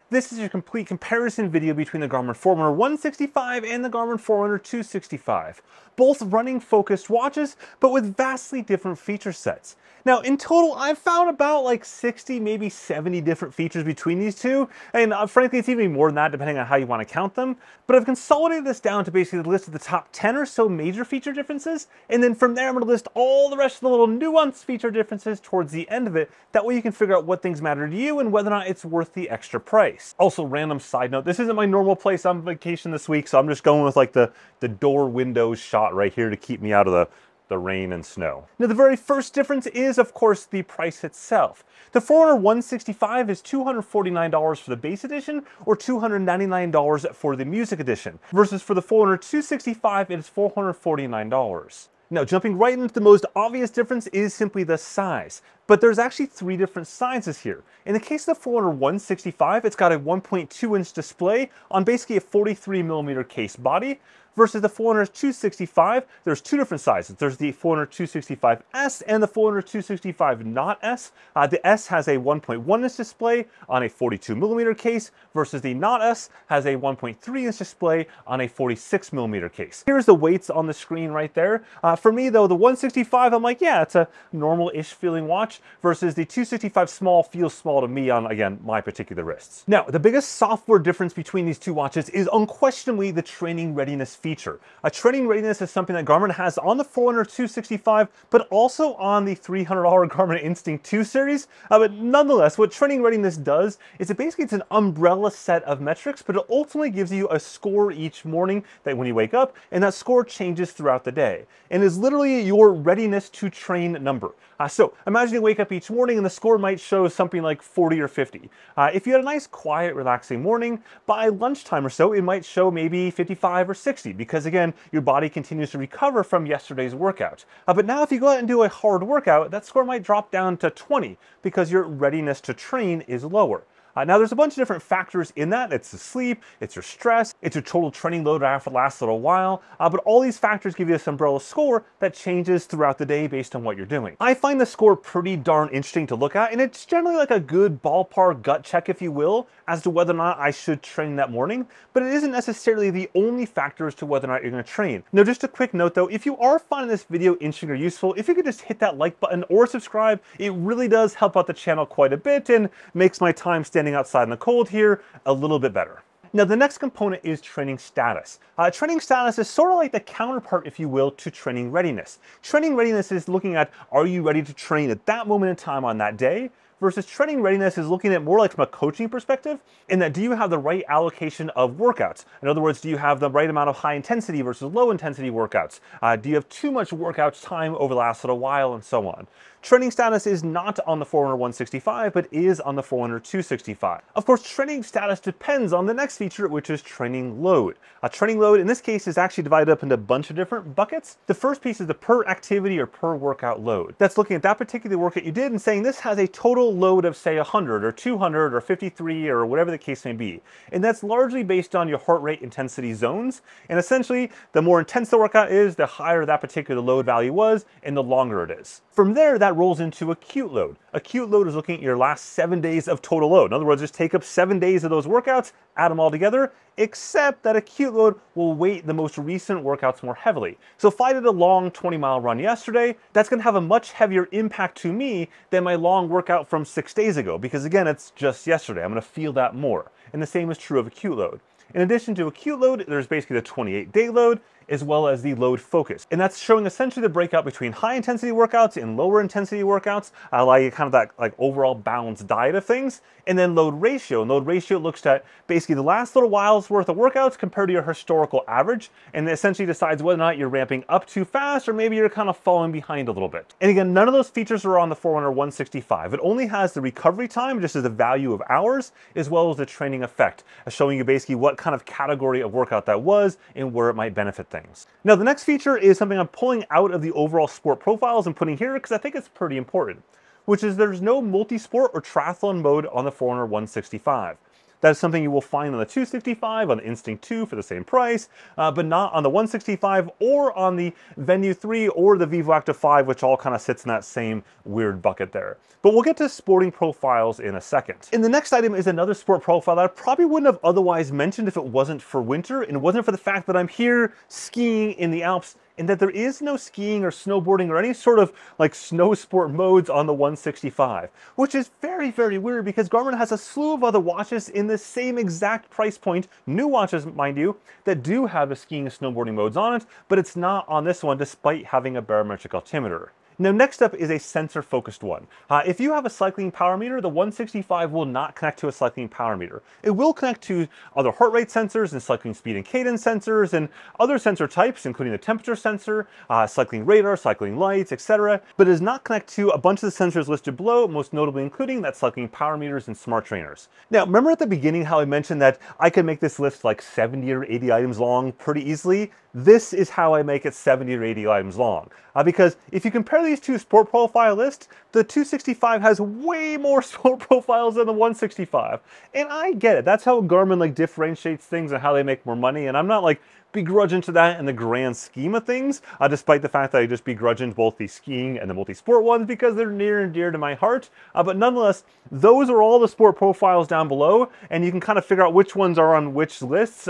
This is your complete comparison video between the Garmin Forerunner 165 and the Garmin Forerunner 265. Both running focused watches, but with vastly different feature sets. Now in total, I've found about like 60, maybe 70 different features between these two, and frankly it's even more than that depending on how you want to count them, but I've consolidated this down to basically the list of the top 10 or so major feature differences, and then from there I'm going to list all the rest of the little nuanced feature differences towards the end of it. That way you can figure out what things matter to you and whether or not it's worth the extra price. Also, random side note, this isn't my normal place. I'm on vacation this week, so I'm just going with like the door windows shot right here to keep me out of the rain and snow. Now the very first difference is of course the price itself. The Forerunner 165 is $249 for the base edition or $299 for the music edition, versus for the Forerunner 265 it is $449. Now, jumping right into the most obvious difference is simply the size, but there's actually three different sizes here. In the case of the Forerunner 165, it's got a 1.2-inch display on basically a 43mm case body, versus the Forerunner 265, there's two different sizes. There's the Forerunner 265S and the Forerunner 265 Not S. The S has a 1.1-inch display on a 42mm case, versus the Not S has a 1.3-inch display on a 46mm case. Here's the weights on the screen right there. For me though, the 165, I'm like, yeah, it's a normal-ish feeling watch, versus the 265 Small feels small to me on, again, my particular wrists. Now, the biggest software difference between these two watches is unquestionably the training readiness feature. Training readiness is something that Garmin has on the Forerunner 265, but also on the $300 Garmin Instinct 2 series. But nonetheless, what training readiness does is it's an umbrella set of metrics, but it ultimately gives you a score each morning that when you wake up, and that score changes throughout the day, and is literally your readiness to train number. So imagine you wake up each morning and the score might show something like 40 or 50. If you had a nice, quiet, relaxing morning, by lunchtime or so, it might show maybe 55 or 60, because again, your body continues to recover from yesterday's workout. But now if you go out and do a hard workout, that score might drop down to 20, because your readiness to train is lower. Now there's a bunch of different factors in that. It's the sleep, it's your stress, it's your total training load after the last little while, but all these factors give you this umbrella score that changes throughout the day based on what you're doing. I find the score pretty darn interesting to look at, and it's generally like a good ballpark gut check, if you will, as to whether or not I should train that morning, but it isn't necessarily the only factor as to whether or not you're going to train. Now just a quick note though, if you are finding this video interesting or useful, if you could just hit that like button or subscribe, it really does help out the channel quite a bit and makes my time standing outside in the cold here a little bit better. Now the next component is training status. Training status is sort of like the counterpart, if you will, to training readiness. Training readiness is looking at, are you ready to train at that moment in time on that day? Versus training readiness is looking at more like from a coaching perspective, in that do you have the right allocation of workouts? In other words, do you have the right amount of high intensity versus low intensity workouts? Do you have too much workouts time over the last little while, and so on? Training status is not on the Forerunner 165, but is on the Forerunner 265. Of course, training status depends on the next feature, which is training load. Training load in this case is actually divided up into a bunch of different buckets. The first piece is the per activity or per workout load. That's looking at that particular workout you did and saying this has a total load of say 100 or 200 or 53 or whatever the case may be. And that's largely based on your heart rate intensity zones. And essentially, the more intense the workout is, the higher that particular load value was and the longer it is. From there, that rolls into acute load. Acute load is looking at your last 7 days of total load. In other words, just take up 7 days of those workouts, add them all together, except that acute load will weight the most recent workouts more heavily. So if I did a long 20-mile run yesterday, that's going to have a much heavier impact to me than my long workout from 6 days ago, because again, it's just yesterday. I'm going to feel that more. And the same is true of acute load. In addition to acute load, there's basically the 28-day load, as well as the load focus. And that's showing essentially the breakout between high intensity workouts and lower intensity workouts, like kind of that like overall balanced diet of things. And then load ratio. And load ratio looks at basically the last little while's worth of workouts compared to your historical average, and essentially decides whether or not you're ramping up too fast or maybe you're kind of falling behind a little bit. And again, none of those features are on the Forerunner 165. It only has the recovery time, just as the value of hours, as well as the training effect, showing you basically what kind of category of workout that was and where it might benefit things. Now the next feature is something I'm pulling out of the overall sport profiles and putting here because I think it's pretty important, which is there's no multisport or triathlon mode on the Forerunner 165. That is something you will find on the 265, on the Instinct 2 for the same price, but not on the 165 or on the Venue 3 or the Vivo Active 5, which all kind of sits in that same weird bucket there. But we'll get to sporting profiles in a second. And the next item is another sport profile that I probably wouldn't have otherwise mentioned if it wasn't for winter, and it wasn't for the fact that I'm here skiing in the Alps, and that there is no skiing or snowboarding or any sort of like snow sport modes on the 165, which is very, very weird because Garmin has a slew of other watches in the same exact price point, new watches, mind you, that do have the skiing and snowboarding modes on it, but it's not on this one despite having a barometric altimeter. Now, next up is a sensor-focused one. If you have a cycling power meter, the 165 will not connect to a cycling power meter. It will connect to other heart rate sensors and cycling speed and cadence sensors and other sensor types, including the temperature sensor, cycling radar, cycling lights, etc. But it does not connect to a bunch of the sensors listed below, most notably including that cycling power meters and smart trainers. Now, remember at the beginning how I mentioned that I could make this list like 70 or 80 items long pretty easily? This is how I make it 70 or 80 items long. Because if you compare these two sport profile lists, the 265 has way more sport profiles than the 165. And I get it. That's how Garmin like differentiates things and how they make more money. And I'm not like begrudging to that in the grand scheme of things, despite the fact that I just begrudging both the skiing and the multi-sport ones because they're near and dear to my heart. But nonetheless, those are all the sport profiles down below, and you can kind of figure out which ones are on which lists.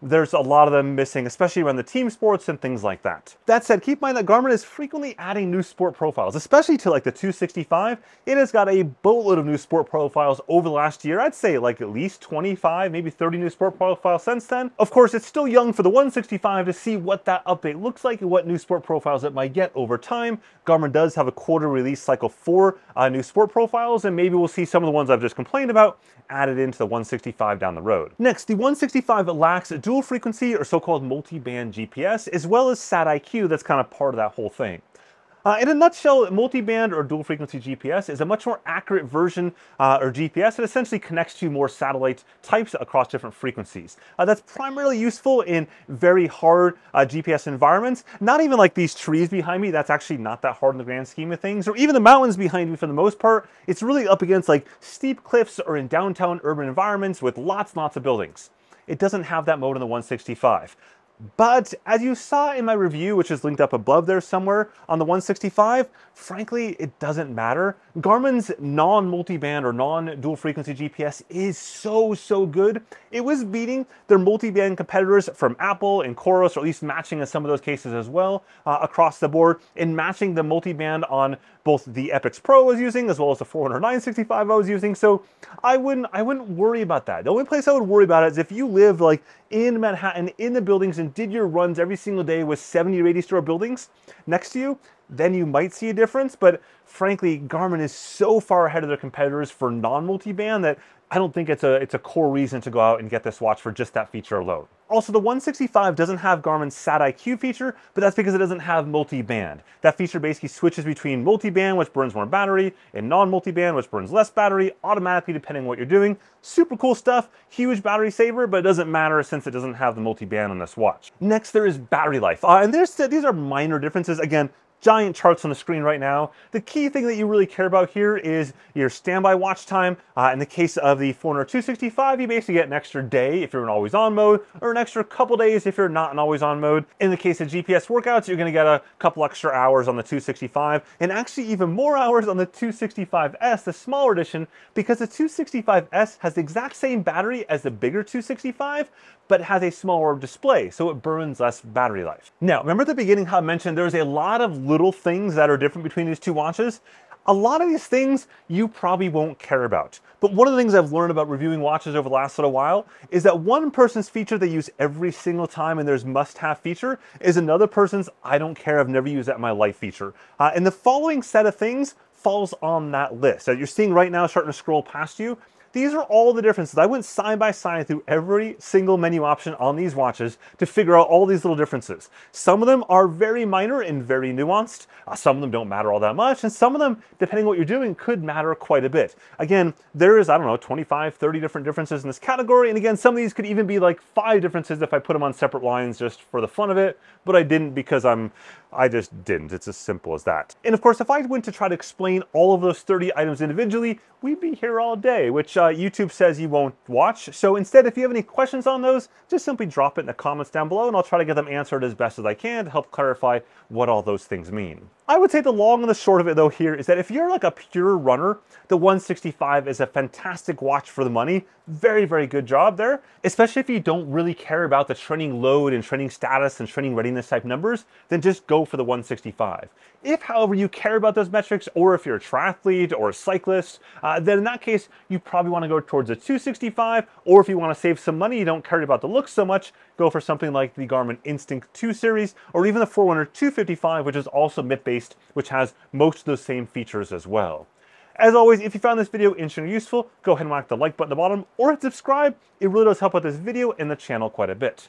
There's a lot of them missing, especially around the team sports and things like that. That said, keep in mind that Garmin is frequently adding new sport profiles, especially to like the 265. It has got a boatload of new sport profiles over the last year. I'd say like at least 25, maybe 30 new sport profiles since then. Of course, it's still young for the 165 to see what that update looks like and what new sport profiles it might get over time. Garmin does have a quarter release cycle for new sport profiles, and maybe we'll see some of the ones I've just complained about added into the 165 down the road. Next, the 165 lacks dual frequency or so-called multi-band GPS, as well as SAT-IQ that's kind of part of that whole thing. In a nutshell, multi-band or dual frequency GPS is a much more accurate version or GPS that essentially connects to more satellite types across different frequencies. That's primarily useful in very hard GPS environments. Not even like these trees behind me, that's actually not that hard in the grand scheme of things, or even the mountains behind me for the most part. It's really up against like steep cliffs or in downtown urban environments with lots and lots of buildings. It doesn't have that mode in the 165. But as you saw in my review, which is linked up above there somewhere on the 165, frankly, it doesn't matter. Garmin's non-multiband or non-dual frequency GPS is so good. It was beating their multiband competitors from Apple and Chorus, or at least matching in some of those cases as well, across the board, and matching the multiband on both the Epix Pro I was using as well as the Forerunner 965 I was using. So I wouldn't worry about that. The only place I would worry about it is if you lived like in Manhattan, in the buildings, and did your runs every single day with 70 or 80 store buildings next to you, then you might see a difference. But frankly, Garmin is so far ahead of their competitors for non-multiband that I don't think it's a core reason to go out and get this watch for just that feature alone. Also, the 165 doesn't have Garmin's SAT-IQ feature, but that's because it doesn't have multi-band. That feature basically switches between multi-band, which burns more battery, and non-multi-band, which burns less battery, automatically depending on what you're doing. Super cool stuff, huge battery saver, but it doesn't matter since it doesn't have the multi-band on this watch. Next, there is battery life. And these are minor differences. Again, giant charts on the screen right now. The key thing that you really care about here is your standby watch time. In the case of the Forerunner 265, you basically get an extra day if you're in always on mode, or an extra couple days if you're not in always on mode. In the case of GPS workouts, you're gonna get a couple extra hours on the 265, and actually even more hours on the 265S, the smaller edition, because the 265S has the exact same battery as the bigger 265, but has a smaller display, so it burns less battery life. Now, remember at the beginning how I mentioned there's a lot of little things that are different between these two watches? A lot of these things you probably won't care about. But one of the things I've learned about reviewing watches over the last little while is that one person's feature they use every single time and there's must-have feature is another person's I don't care, I've never used that in my life feature. And the following set of things falls on that list. As you're seeing right now starting to scroll past you, these are all the differences. I went side by side through every single menu option on these watches to figure out all these little differences. Some of them are very minor and very nuanced. Some of them don't matter all that much. And some of them, depending on what you're doing, could matter quite a bit. Again, there is, I don't know, 25, 30 different differences in this category. And again, some of these could even be like 5 differences if I put them on separate lines just for the fun of it. But I didn't because I just didn't. It's as simple as that. And of course, if I went to try to explain all of those 30 items individually, we'd be here all day, which YouTube says you won't watch. So instead, if you have any questions on those, just simply drop it in the comments down below and I'll try to get them answered as best as I can to help clarify what all those things mean. I would say the long and the short of it though here is that if you're like a pure runner, the 165 is a fantastic watch for the money. Very, very good job there. Especially if you don't really care about the training load and training status and training readiness type numbers, then just go for the 165. If, however, you care about those metrics, or if you're a triathlete or a cyclist, then in that case, you probably want to go towards a 265, or if you want to save some money, you don't care about the looks so much, go for something like the Garmin Instinct 2 series, or even the Forerunner 255, which is also MIP-based, which has most of those same features as well. As always, if you found this video interesting or useful, go ahead and whack the like button at the bottom, or hit subscribe. It really does help out this video and the channel quite a bit.